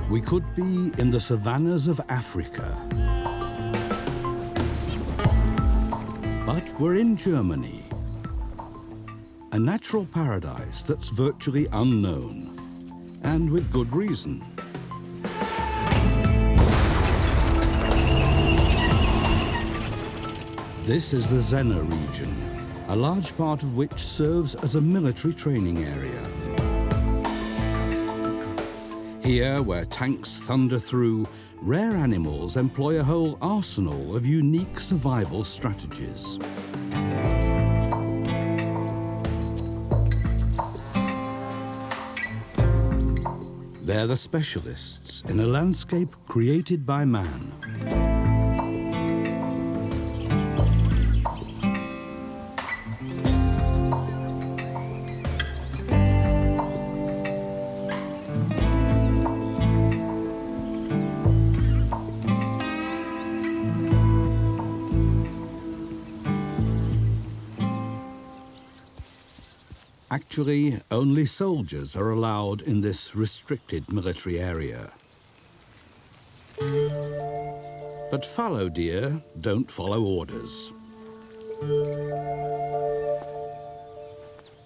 We could be in the savannas of Africa. But we're in Germany, a natural paradise that's virtually unknown, and with good reason. This is the Senne region, a large part of which serves as a military training area. Here, where tanks thunder through, rare animals employ a whole arsenal of unique survival strategies. They're the specialists in a landscape created by man. Actually, only soldiers are allowed in this restricted military area. But fallow deer don't follow orders.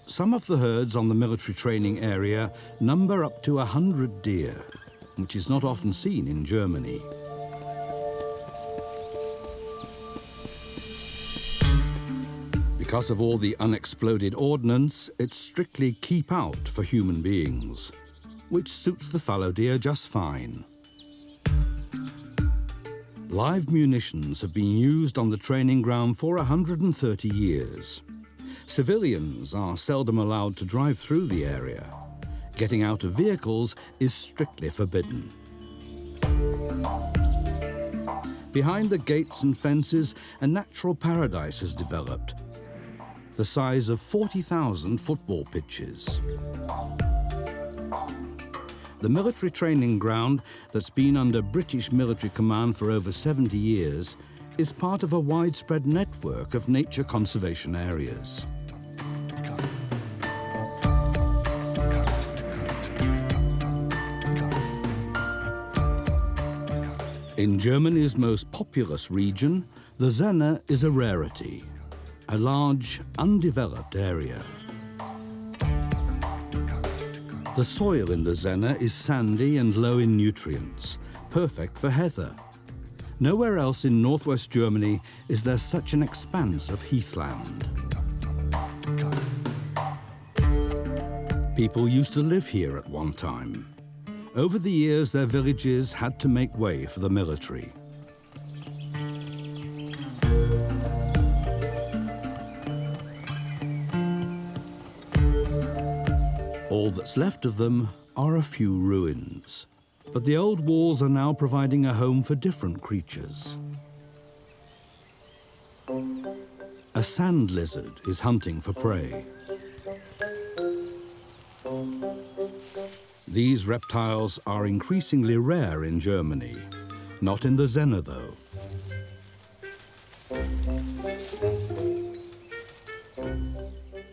Some of the herds on the military training area number up to 100 deer, which is not often seen in Germany. Because of all the unexploded ordnance, it's strictly keep out for human beings, which suits the fallow deer just fine. Live munitions have been used on the training ground for 130 years. Civilians are seldom allowed to drive through the area. Getting out of vehicles is strictly forbidden. Behind the gates and fences, a natural paradise has developed, the size of 40,000 football pitches. The military training ground that's been under British military command for over 70 years is part of a widespread network of nature conservation areas. In Germany's most populous region, the Senne is a rarity. A large, undeveloped area. The soil in the Senne is sandy and low in nutrients, perfect for heather. Nowhere else in northwest Germany is there such an expanse of heathland. People used to live here at one time. Over the years, their villages had to make way for the military. All that's left of them are a few ruins. But the old walls are now providing a home for different creatures. A sand lizard is hunting for prey. These reptiles are increasingly rare in Germany, not in the Senne though.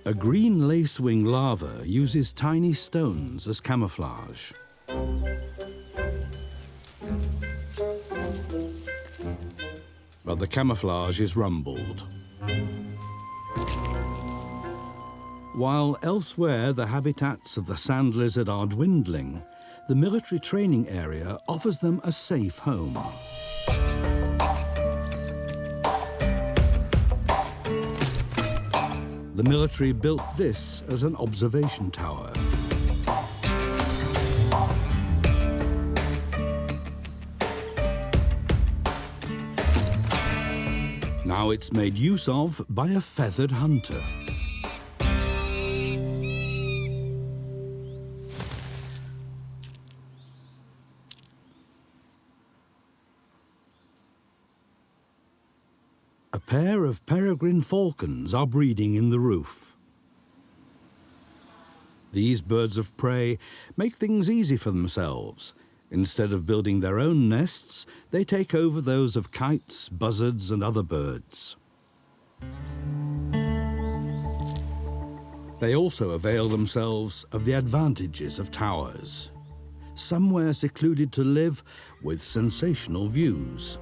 A green lacewing larva uses tiny stones as camouflage. But the camouflage is rumbled. While elsewhere the habitats of the sand lizard are dwindling, the military training area offers them a safe home. The military built this as an observation tower. Now it's made use of by a feathered hunter. A pair of peregrine falcons are breeding in the roof. These birds of prey make things easy for themselves. Instead of building their own nests, they take over those of kites, buzzards, and other birds. They also avail themselves of the advantages of towers. somewhere secluded to live with sensational views.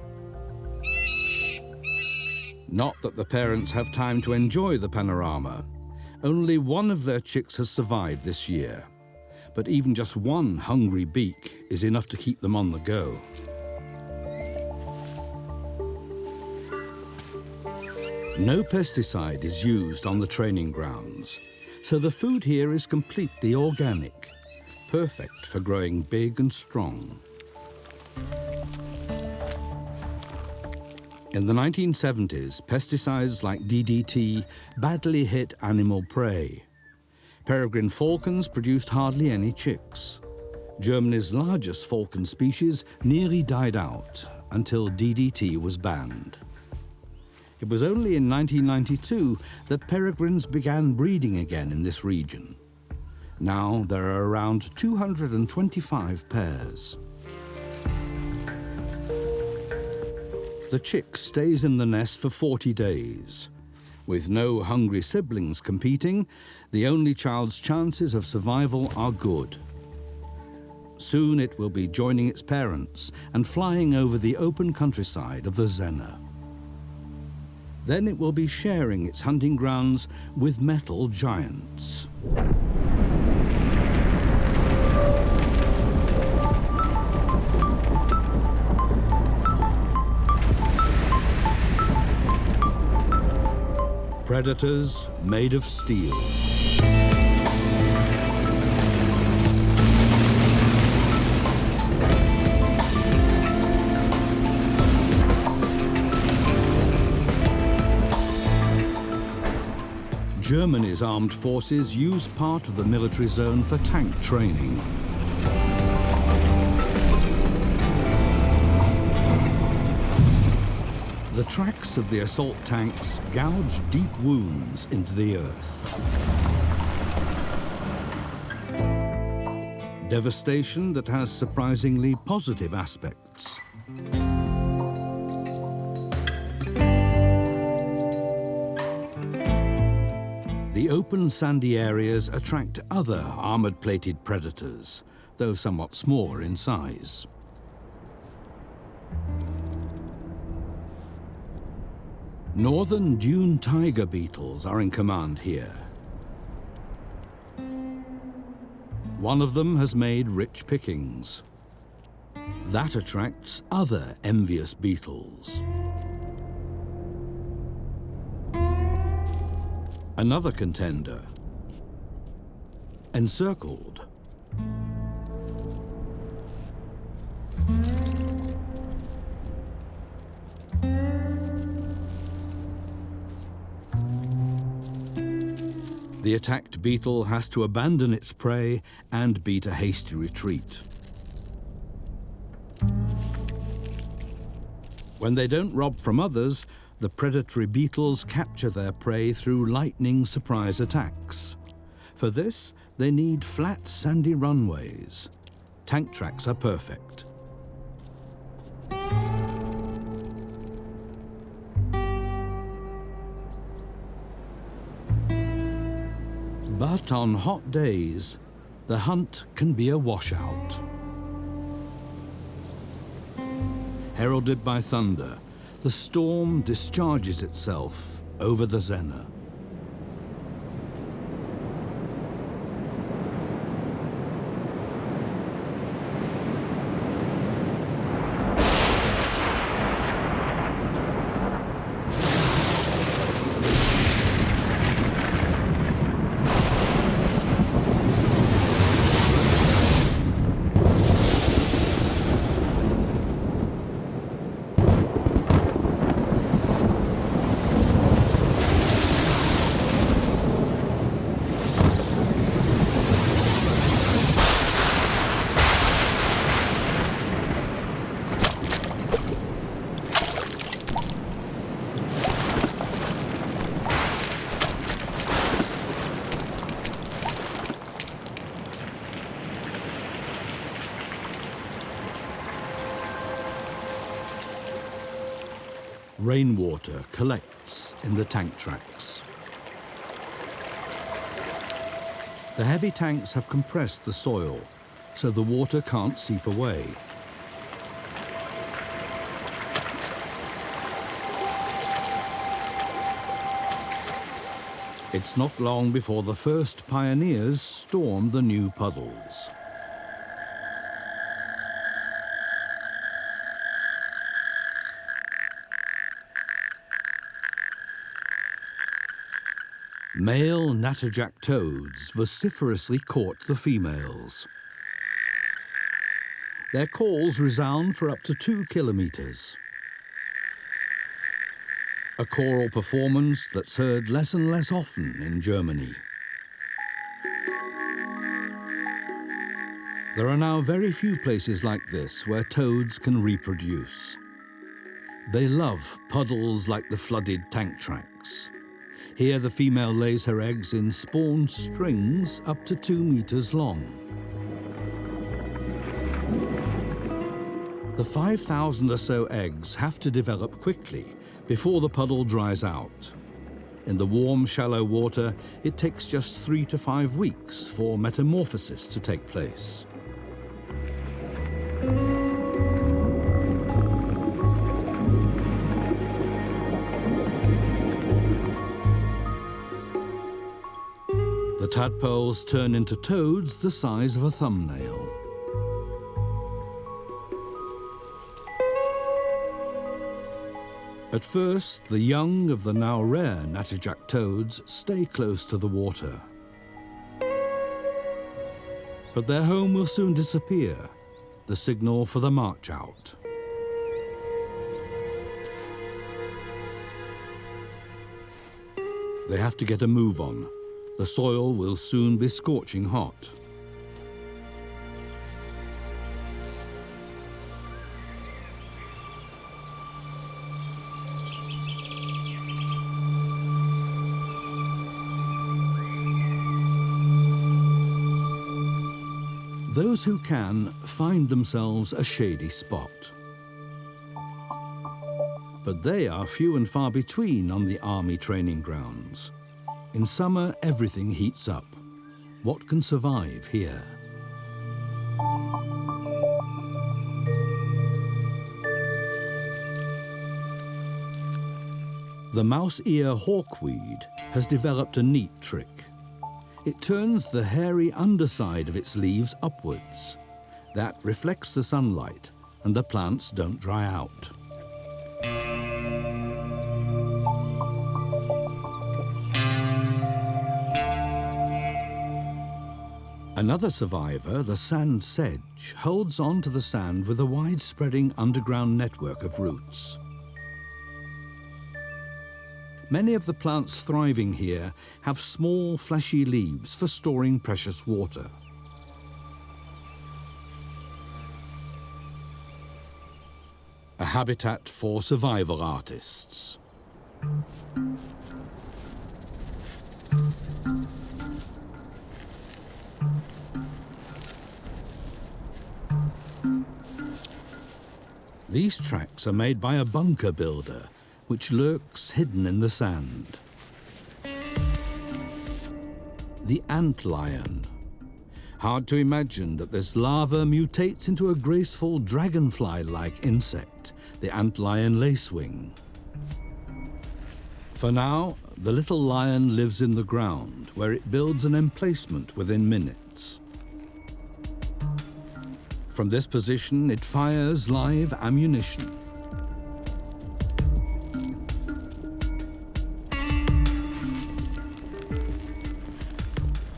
Not that the parents have time to enjoy the panorama. Only one of their chicks has survived this year. But even just one hungry beak is enough to keep them on the go. No pesticide is used on the training grounds, so the food here is completely organic, perfect for growing big and strong. In the 1970s, pesticides like DDT badly hit animal prey. Peregrine falcons produced hardly any chicks. Germany's largest falcon species nearly died out until DDT was banned. It was only in 1992 that peregrines began breeding again in this region. Now there are around 225 pairs. The chick stays in the nest for 40 days. With no hungry siblings competing, the only child's chances of survival are good. Soon it will be joining its parents and flying over the open countryside of the Senne. Then it will be sharing its hunting grounds with metal giants. Predators made of steel. Germany's armed forces use part of the military zone for tank training. The tracks of the assault tanks gouge deep wounds into the earth. Devastation that has surprisingly positive aspects. The open sandy areas attract other armored-plated predators, though somewhat smaller in size. Northern dune tiger beetles are in command here. One of them has made rich pickings. That attracts other envious beetles. Another contender, encircled. The attacked beetle has to abandon its prey and beat a hasty retreat. When they don't rob from others, the predatory beetles capture their prey through lightning surprise attacks. For this, they need flat, sandy runways. Tank tracks are perfect. But on hot days, the hunt can be a washout. Heralded by thunder, the storm discharges itself over the Senne. Rainwater collects in the tank tracks. The heavy tanks have compressed the soil, so the water can't seep away. It's not long before the first pioneers storm the new puddles. Male natterjack toads vociferously court the females. Their calls resound for up to 2 kilometers. A choral performance that's heard less and less often in Germany. There are now very few places like this where toads can reproduce. They love puddles like the flooded tank tracks. Here the female lays her eggs in spawn strings up to 2 meters long. The 5,000 or so eggs have to develop quickly before the puddle dries out. In the warm, shallow water, it takes just 3 to 5 weeks for metamorphosis to take place. The tadpoles turn into toads the size of a thumbnail. At first, the young of the now rare natterjack toads stay close to the water. But their home will soon disappear, the signal for the march out. They have to get a move on. The soil will soon be scorching hot. Those who can find themselves a shady spot. But they are few and far between on the army training grounds. In summer, everything heats up. What can survive here? The mouse-ear hawkweed has developed a neat trick. It turns the hairy underside of its leaves upwards. That reflects the sunlight, and the plants don't dry out. Another survivor, the sand sedge, holds on to the sand with a wide-spreading underground network of roots. Many of the plants thriving here have small, fleshy leaves for storing precious water. A habitat for survival artists. These tracks are made by a bunker builder, which lurks hidden in the sand. The antlion. Hard to imagine that this larva mutates into a graceful dragonfly-like insect, the antlion lacewing. For now, the little lion lives in the ground, where it builds an emplacement within minutes. From this position, it fires live ammunition.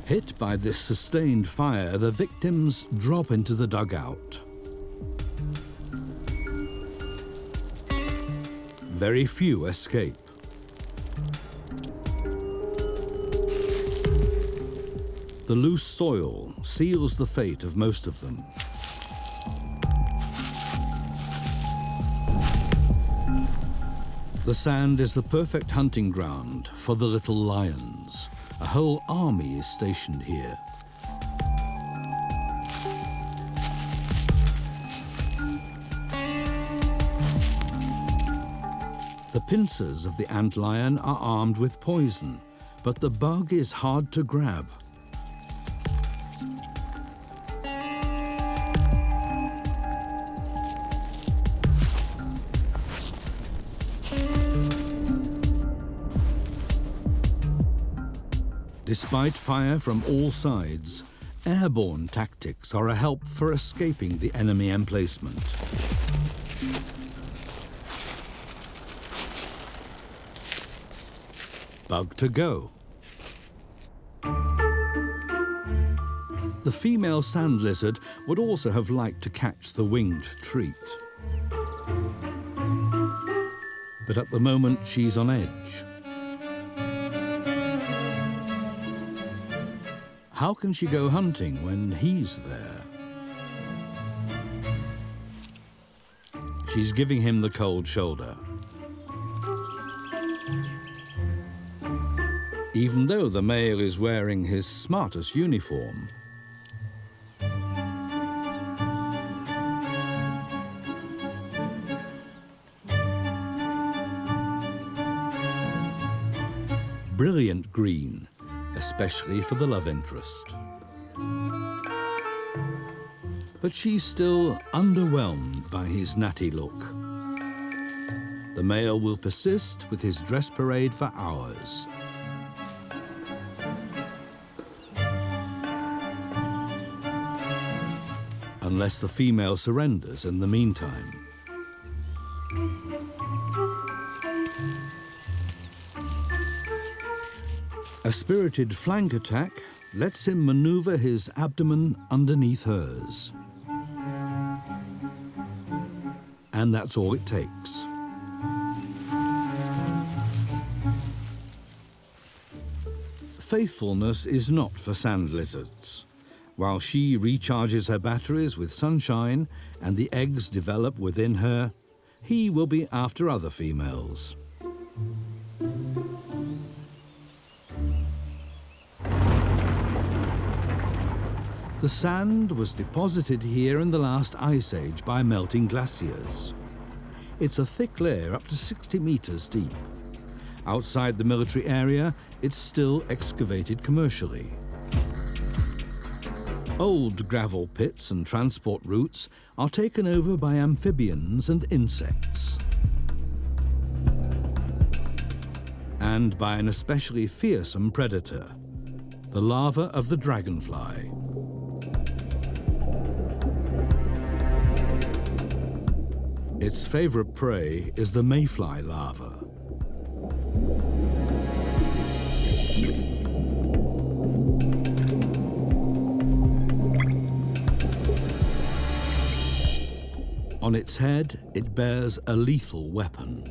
Hit by this sustained fire, the victims drop into the dugout. Very few escape. The loose soil seals the fate of most of them. The sand is the perfect hunting ground for the little lions. A whole army is stationed here. The pincers of the antlion are armed with poison, but the bug is hard to grab. Despite fire from all sides, airborne tactics are a help for escaping the enemy emplacement. Bug to go. The female sand lizard would also have liked to catch the winged treat. But at the moment, she's on edge. How can she go hunting when he's there? She's giving him the cold shoulder. Even though the male is wearing his smartest uniform. Brilliant green, especially for the love interest. But she's still underwhelmed by his natty look. The male will persist with his dress parade for hours. Unless the female surrenders in the meantime. A spirited flank attack lets him maneuver his abdomen underneath hers. And that's all it takes. Faithfulness is not for sand lizards. While she recharges her batteries with sunshine and the eggs develop within her, he will be after other females. The sand was deposited here in the last ice age by melting glaciers. It's a thick layer up to 60 meters deep. Outside the military area, it's still excavated commercially. Old gravel pits and transport routes are taken over by amphibians and insects. And by an especially fearsome predator, the larva of the dragonfly. Its favorite prey is the mayfly larva. On its head, it bears a lethal weapon.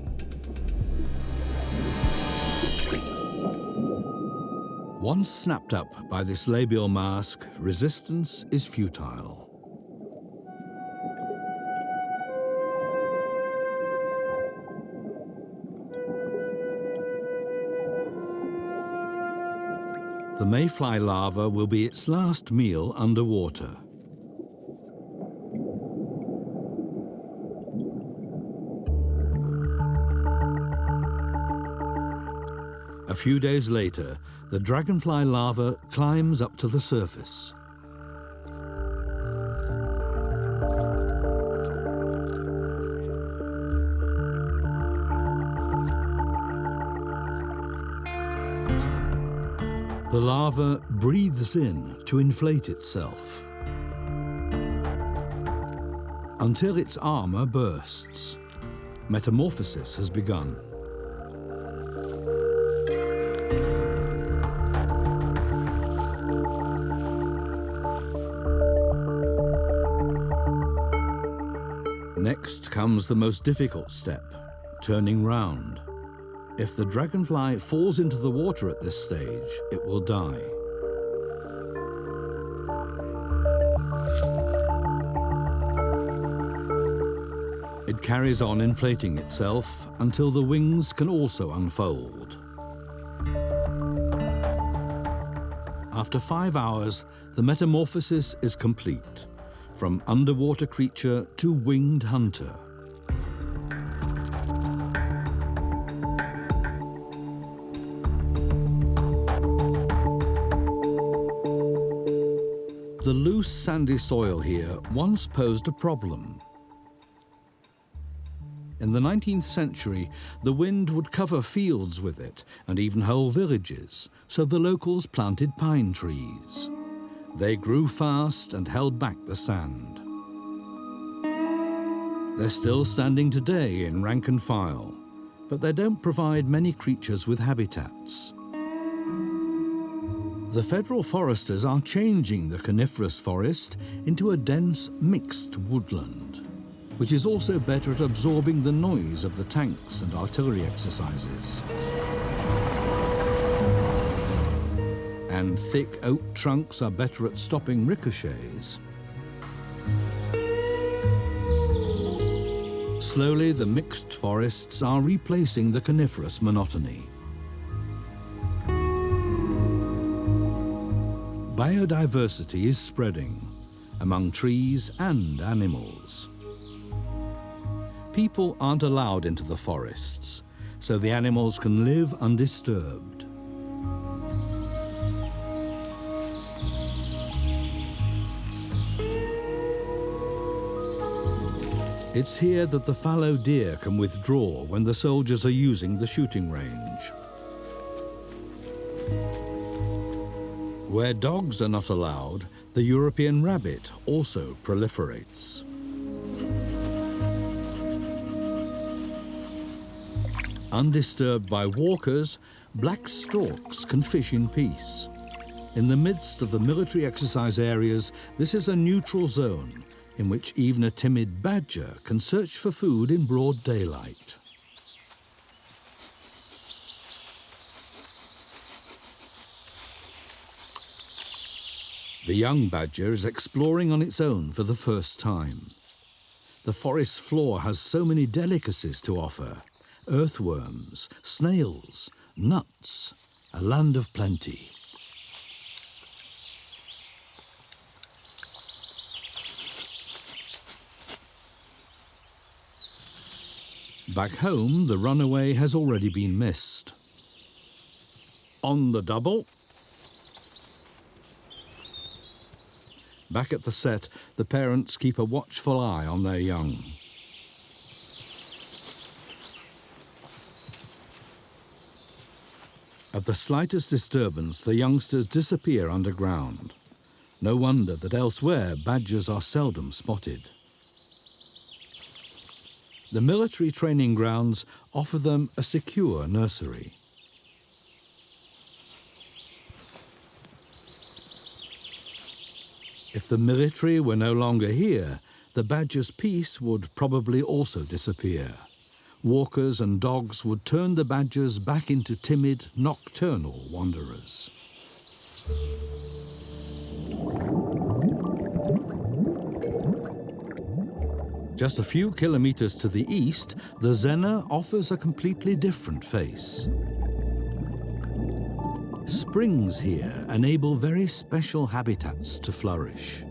Once snapped up by this labial mask, resistance is futile. The mayfly larva will be its last meal underwater. A few days later, the dragonfly larva climbs up to the surface. The larva breathes in to inflate itself until its armor bursts. Metamorphosis has begun. Next comes the most difficult step, turning round. If the dragonfly falls into the water at this stage, it will die. It carries on inflating itself until the wings can also unfold. After 5 hours, the metamorphosis is complete, from underwater creature to winged hunter. The loose, sandy soil here once posed a problem. In the 19th century, the wind would cover fields with it and even whole villages, so the locals planted pine trees. They grew fast and held back the sand. They're still standing today in rank and file, but they don't provide many creatures with habitats. The federal foresters are changing the coniferous forest into a dense, mixed woodland, which is also better at absorbing the noise of the tanks and artillery exercises. And thick oak trunks are better at stopping ricochets. Slowly, the mixed forests are replacing the coniferous monotony. Biodiversity is spreading among trees and animals. People aren't allowed into the forests, so the animals can live undisturbed. It's here that the fallow deer can withdraw when the soldiers are using the shooting range. Where dogs are not allowed, the European rabbit also proliferates. Undisturbed by walkers, black storks can fish in peace. In the midst of the military exercise areas, this is a neutral zone in which even a timid badger can search for food in broad daylight. The young badger is exploring on its own for the first time. The forest floor has so many delicacies to offer: earthworms, snails, nuts, a land of plenty. Back home, the runaway has already been missed. On the double. Back at the set, the parents keep a watchful eye on their young. At the slightest disturbance, the youngsters disappear underground. No wonder that elsewhere badgers are seldom spotted. The military training grounds offer them a secure nursery. If the military were no longer here, the badger's peace would probably also disappear. Walkers and dogs would turn the badgers back into timid, nocturnal wanderers. Just a few kilometers to the east, the Zena offers a completely different face. Springs here enable very special habitats to flourish.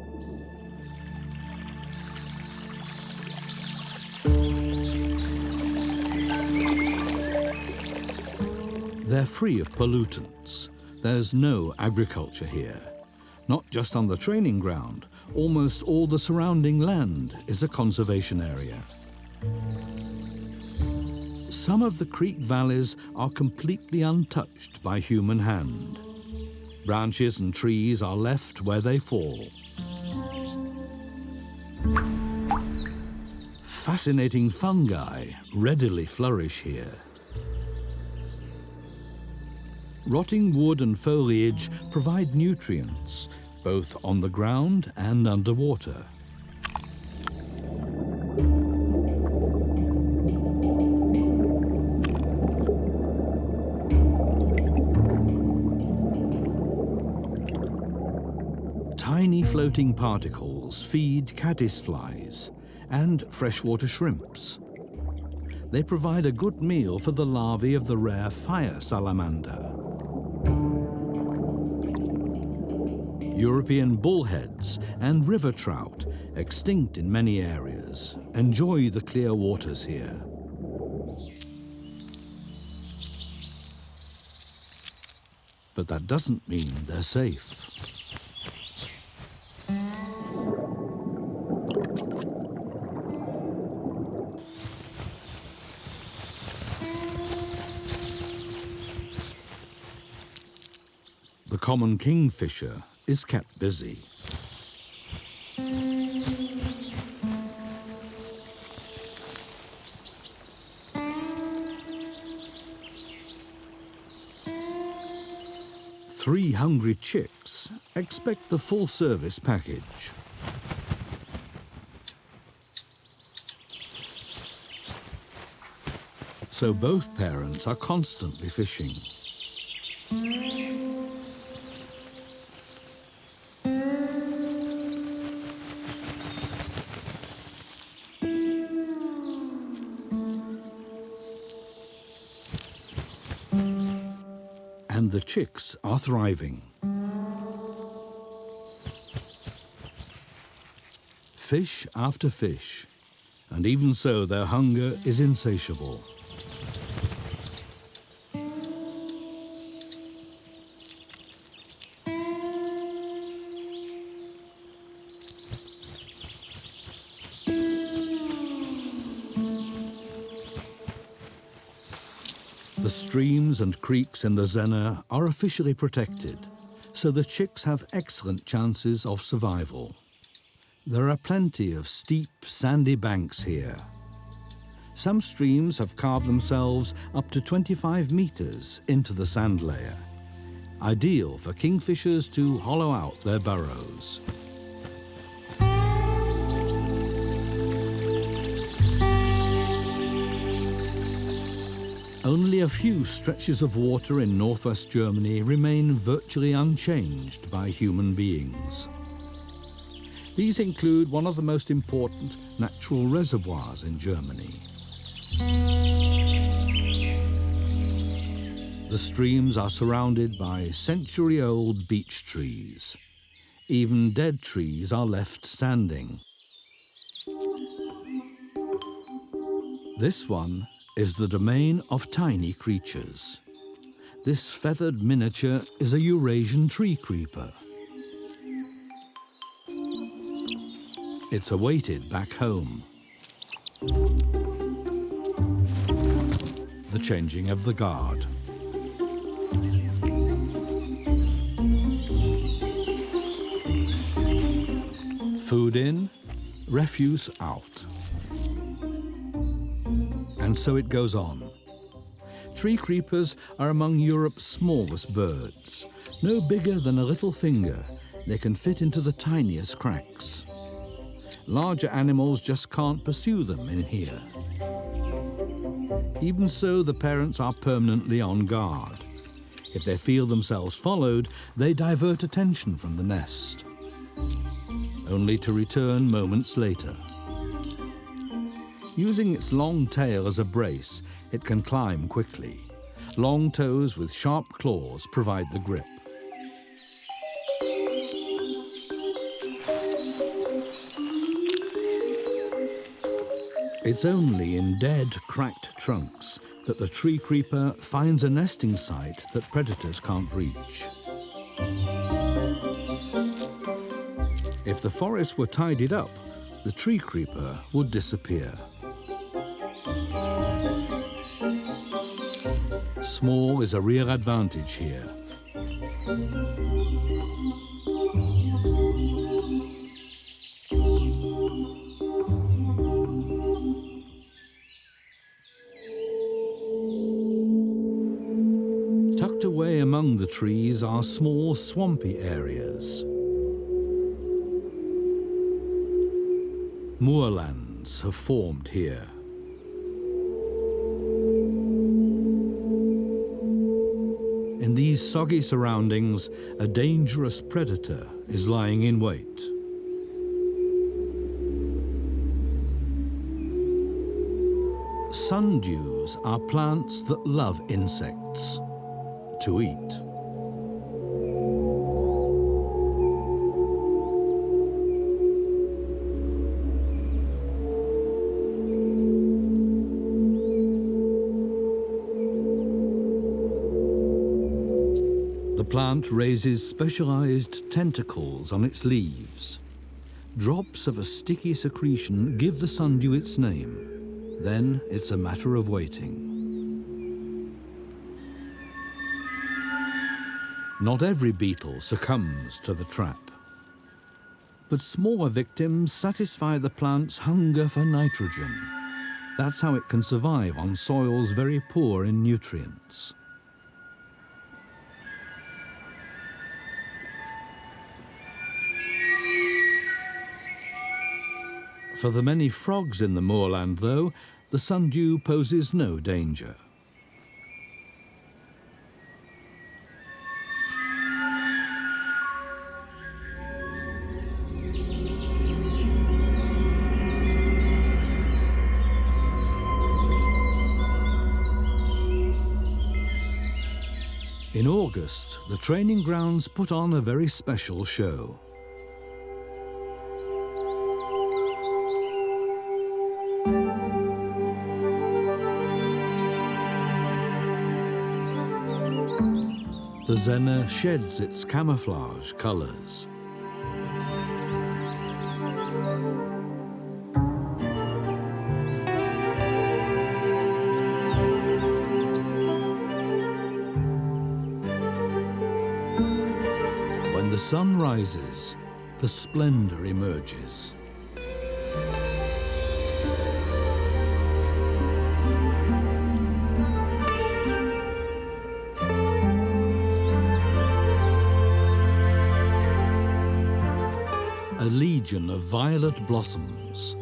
They're free of pollutants. There's no agriculture here. Not just on the training ground, almost all the surrounding land is a conservation area. Some of the creek valleys are completely untouched by human hand. Branches and trees are left where they fall. Fascinating fungi readily flourish here. Rotting wood and foliage provide nutrients, both on the ground and underwater. Tiny floating particles feed caddisflies and freshwater shrimps. They provide a good meal for the larvae of the rare fire salamander. European bullheads and river trout, extinct in many areas, enjoy the clear waters here. But that doesn't mean they're safe. common kingfisher is kept busy. Three hungry chicks expect the full-service package. So both parents are constantly fishing. And the chicks are thriving. Fish after fish, and even so their hunger is insatiable. The streams and creeks in the Senne are officially protected, so the chicks have excellent chances of survival. There are plenty of steep, sandy banks here. Some streams have carved themselves up to 25 meters into the sand layer, ideal for kingfishers to hollow out their burrows. Only a few stretches of water in northwest Germany remain virtually unchanged by human beings. These include one of the most important natural reservoirs in Germany. The streams are surrounded by century-old beech trees. Even dead trees are left standing. This one is the domain of tiny creatures. This feathered miniature is a Eurasian tree creeper. It's awaited back home. The changing of the guard. Food in, refuse out. And so it goes on. Tree creepers are among Europe's smallest birds. No bigger than a little finger, they can fit into the tiniest cracks. Larger animals just can't pursue them in here. Even so, the parents are permanently on guard. If they feel themselves followed, they divert attention from the nest, only to return moments later. Using its long tail as a brace, it can climb quickly. Long toes with sharp claws provide the grip. It's only in dead, cracked trunks that the tree creeper finds a nesting site that predators can't reach. If the forest were tidied up, the tree creeper would disappear. Small is a real advantage here. Tucked away among the trees are small swampy areas. Moorlands have formed here. In these soggy surroundings, a dangerous predator is lying in wait. Sundews are plants that love insects to eat. The plant raises specialized tentacles on its leaves. Drops of a sticky secretion give the sundew its name. Then it's a matter of waiting. Not every beetle succumbs to the trap. But smaller victims satisfy the plant's hunger for nitrogen. That's how it can survive on soils very poor in nutrients. For the many frogs in the moorland, though, the sundew poses no danger. In August, the training grounds put on a very special show. The Zena sheds its camouflage colours. When the sun rises, the splendour emerges. A legion of violet blossoms,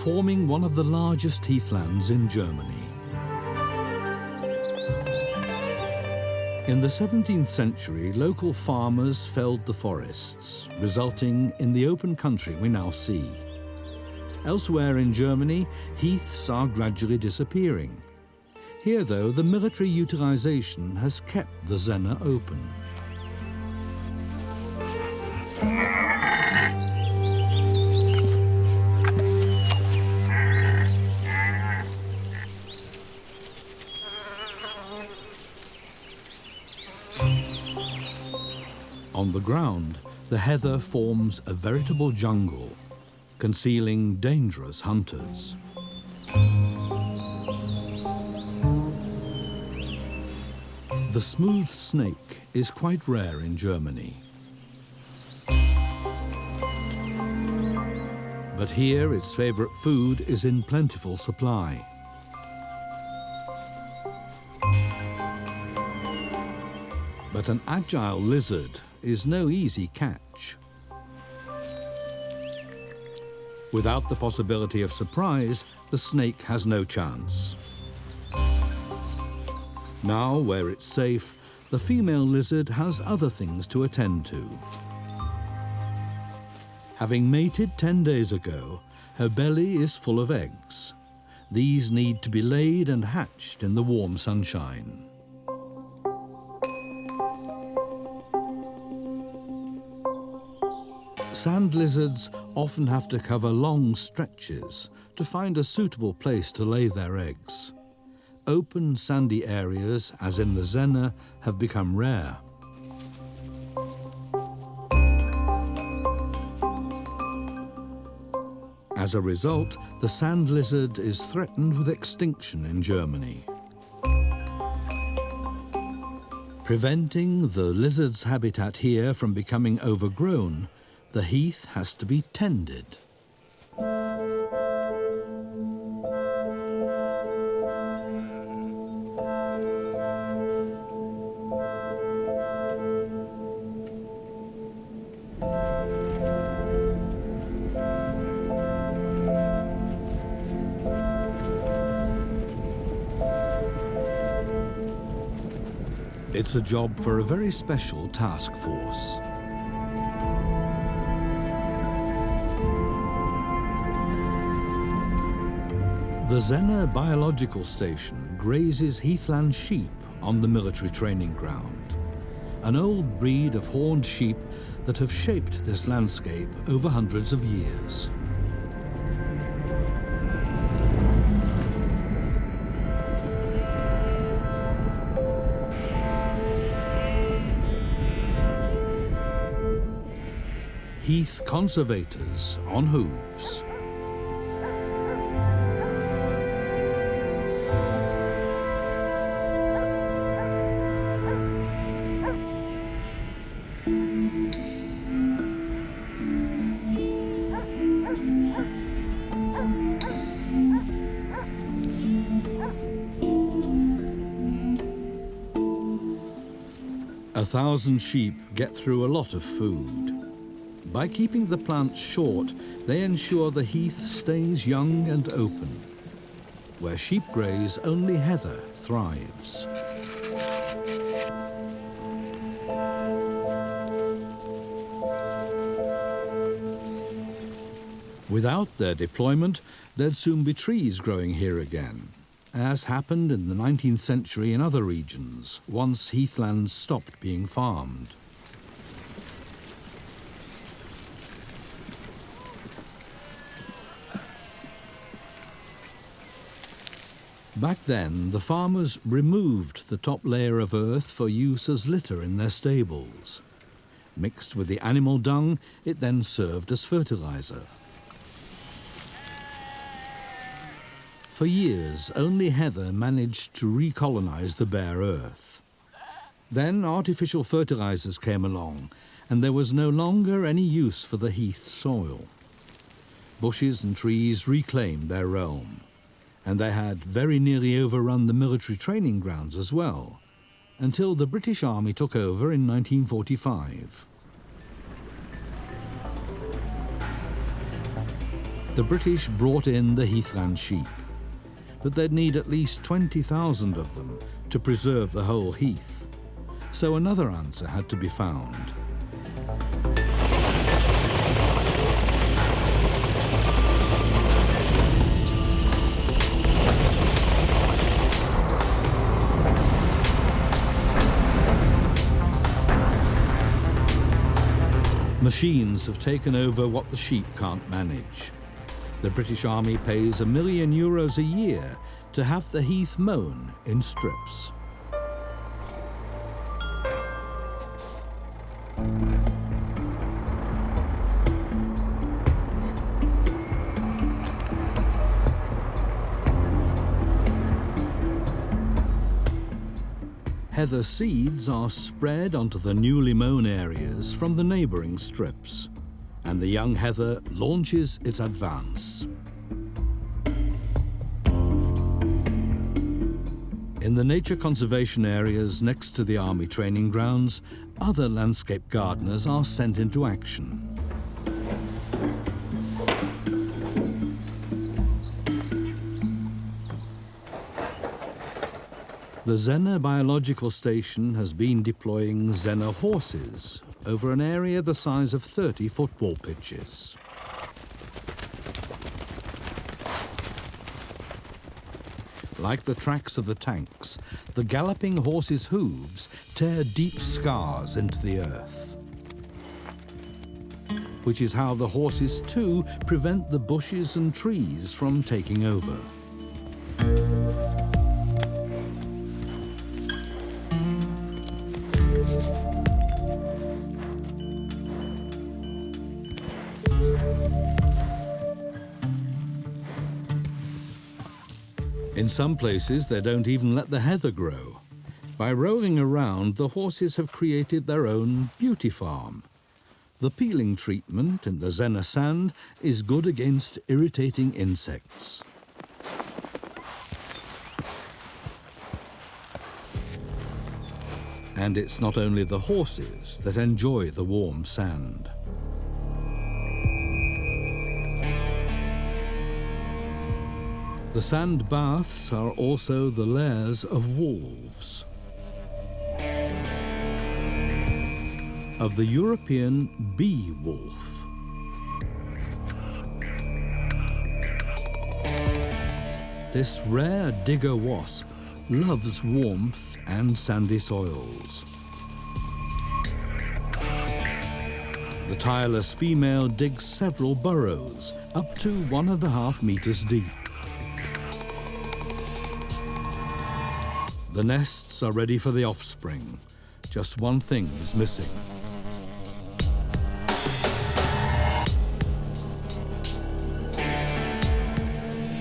forming one of the largest heathlands in Germany. In the 17th century, local farmers felled the forests, resulting in the open country we now see. Elsewhere in Germany, heaths are gradually disappearing. Here, though, the military utilisation has kept the Zena open. On the ground, the heather forms a veritable jungle, concealing dangerous hunters. The smooth snake is quite rare in Germany. But here its favourite food is in plentiful supply. But an agile lizard is no easy catch. Without the possibility of surprise, the snake has no chance. Now, where it's safe, the female lizard has other things to attend to. Having mated 10 days ago, her belly is full of eggs. These need to be laid and hatched in the warm sunshine. Sand lizards often have to cover long stretches to find a suitable place to lay their eggs. Open sandy areas, as in the Zena, have become rare. As a result, the sand lizard is threatened with extinction in Germany. Preventing the lizard's habitat here from becoming overgrown, the heath has to be tended. It's a job for a very special task force. The Zena Biological Station grazes Heathland sheep on the military training ground, an old breed of horned sheep that have shaped this landscape over hundreds of years. Heath conservators on hooves. 1,000 sheep get through a lot of food. By keeping the plants short, they ensure the heath stays young and open. Where sheep graze, only heather thrives. Without their deployment, there'd soon be trees growing here again, as happened in the 19th century in other regions, once heathlands stopped being farmed. Back then, the farmers removed the top layer of earth for use as litter in their stables. Mixed with the animal dung, it then served as fertilizer. For years, only heather managed to recolonize the bare earth. Then artificial fertilizers came along, and there was no longer any use for the heath soil. Bushes and trees reclaimed their realm, and they had very nearly overrun the military training grounds as well, until the British Army took over in 1945. The British brought in the heathland sheep, but they'd need at least 20,000 of them to preserve the whole heath. So another answer had to be found. Machines have taken over what the sheep can't manage. The British Army pays €1 million a year to have the heath mown in strips. Heather seeds are spread onto the newly mown areas from the neighbouring strips, and the young heather launches its advance. In the nature conservation areas next to the army training grounds, other landscape gardeners are sent into action. The Zena biological station has been deploying Zena horses over an area the size of 30 football pitches. Like the tracks of the tanks, the galloping horses' hooves tear deep scars into the earth, which is how the horses too prevent the bushes and trees from taking over. In some places, they don't even let the heather grow. By rolling around, the horses have created their own beauty farm. The peeling treatment in the Zena sand is good against irritating insects. And it's not only the horses that enjoy the warm sand. The sand baths are also the lairs of wolves. Of the European bee wolf. This rare digger wasp loves warmth and sandy soils. The tireless female digs several burrows, up to 1.5 meters deep. The nests are ready for the offspring. Just one thing is missing.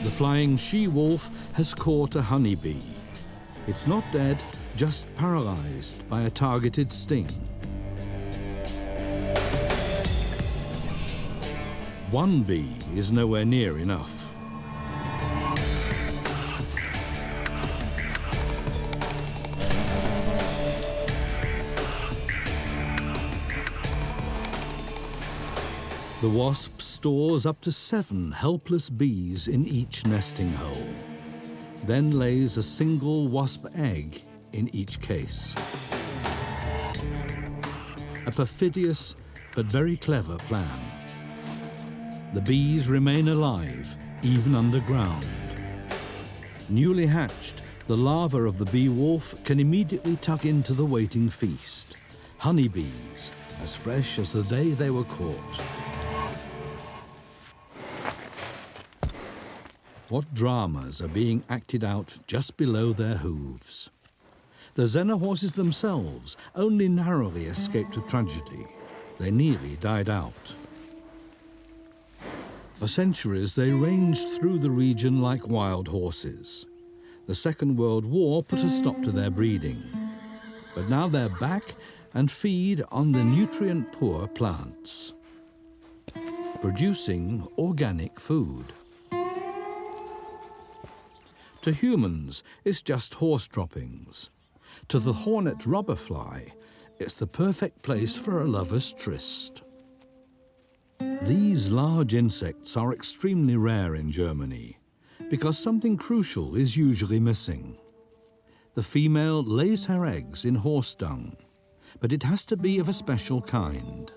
The flying she-wolf has caught a honeybee. It's not dead, just paralyzed by a targeted sting. One bee is nowhere near enough. The wasp stores up to 7 helpless bees in each nesting hole, then lays a single wasp egg in each case. A perfidious but very clever plan. The bees remain alive, even underground. Newly hatched, the larva of the bee wolf can immediately tuck into the waiting feast. Honeybees, as fresh as the day they were caught. What dramas are being acted out just below their hooves? The Zena horses themselves only narrowly escaped a tragedy. They nearly died out. For centuries, they ranged through the region like wild horses. The Second World War put a stop to their breeding. But now they're back and feed on the nutrient-poor plants, producing organic food. To humans, it's just horse droppings. To the hornet robberfly, it's the perfect place for a lover's tryst. These large insects are extremely rare in Germany because something crucial is usually missing. The female lays her eggs in horse dung, but it has to be of a special kind.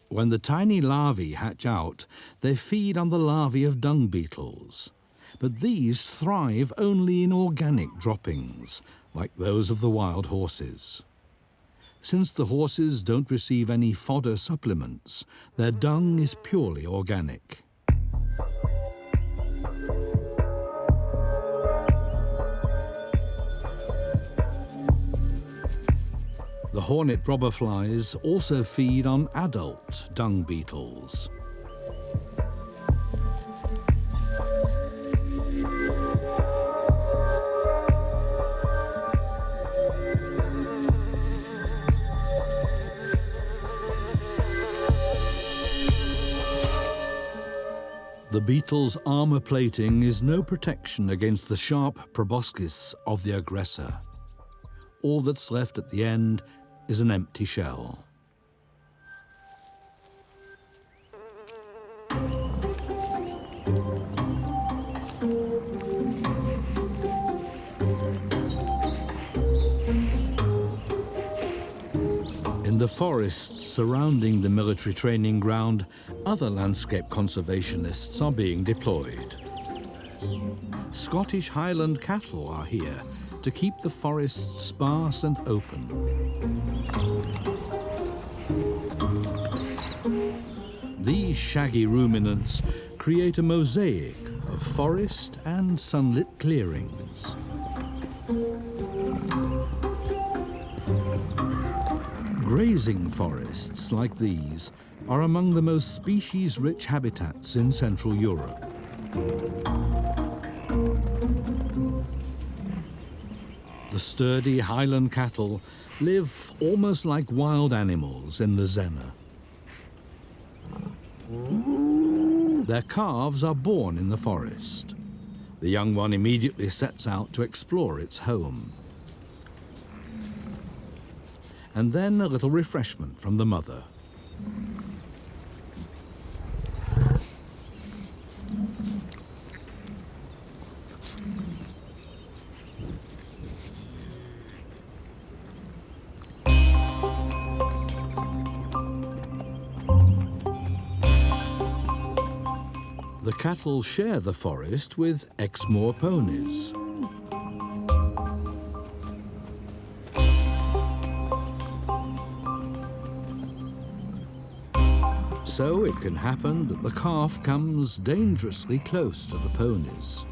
When the tiny larvae hatch out, they feed on the larvae of dung beetles. But these thrive only in organic droppings, like those of the wild horses. Since the horses don't receive any fodder supplements, their dung is purely organic. The hornet robberflies also feed on adult dung beetles. The beetle's armor plating is no protection against the sharp proboscis of the aggressor. All that's left at the end is an empty shell. In the forests surrounding the military training ground, other landscape conservationists are being deployed. Scottish Highland cattle are here to keep the forests sparse and open. These shaggy ruminants create a mosaic of forest and sunlit clearings. Grazing forests like these are among the most species-rich habitats in Central Europe. The sturdy Highland cattle live almost like wild animals in the Senne. Their calves are born in the forest. The young one immediately sets out to explore its home. And then a little refreshment from the mother. The cattle share the forest with Exmoor ponies. So it can happen that the calf comes dangerously close to the ponies.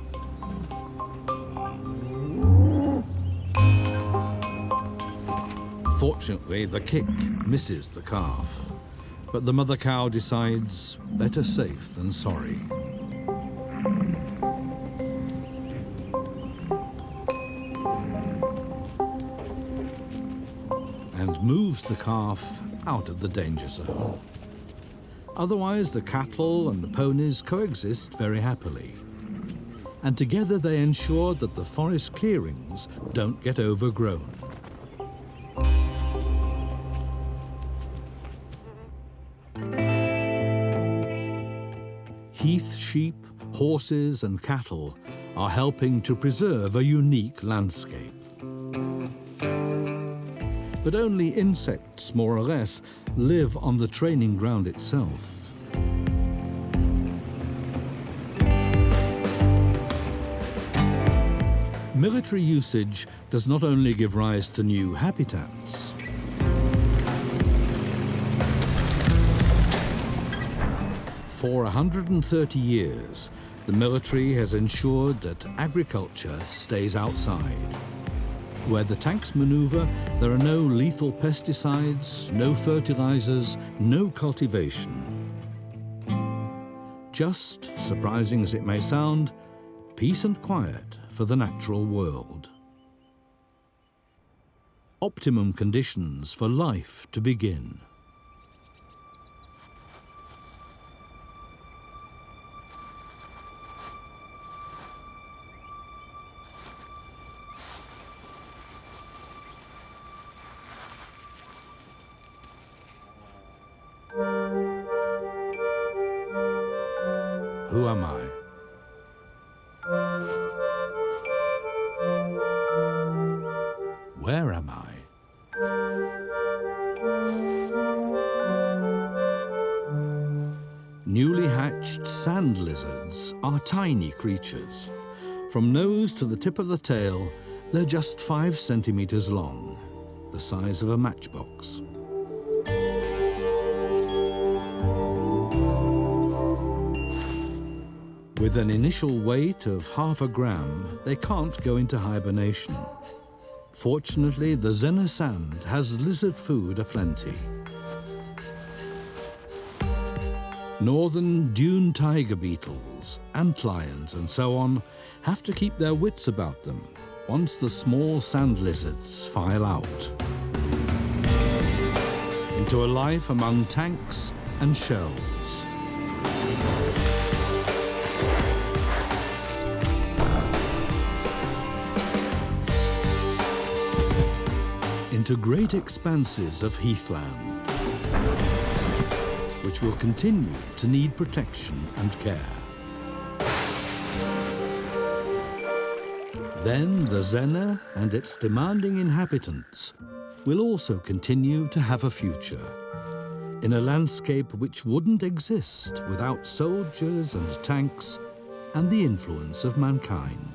Fortunately, the kick misses the calf, but the mother cow decides better safe than sorry. And moves the calf out of the danger zone. Otherwise, the cattle and the ponies coexist very happily. And together they ensure that the forest clearings don't get overgrown. Heath sheep, horses and cattle are helping to preserve a unique landscape. But only insects, more or less, live on the training ground itself. Military usage does not only give rise to new habitats. For 130 years, the military has ensured that agriculture stays outside. Where the tanks maneuver, there are no lethal pesticides, no fertilizers, no cultivation. Just, surprising as it may sound, peace and quiet for the natural world. Optimum conditions for life to begin. Who am I? Where am I? Newly hatched sand lizards are tiny creatures. From nose to the tip of the tail, they're just 5 centimeters long, the size of a matchbox. With an initial weight of half a gram, they can't go into hibernation. Fortunately, the Zena sand has lizard food aplenty. Northern dune tiger beetles, antlions and so on have to keep their wits about them once the small sand lizards file out into a life among tanks and shells. Into great expanses of heathland, which will continue to need protection and care. Then the Senne and its demanding inhabitants will also continue to have a future in a landscape which wouldn't exist without soldiers and tanks and the influence of mankind.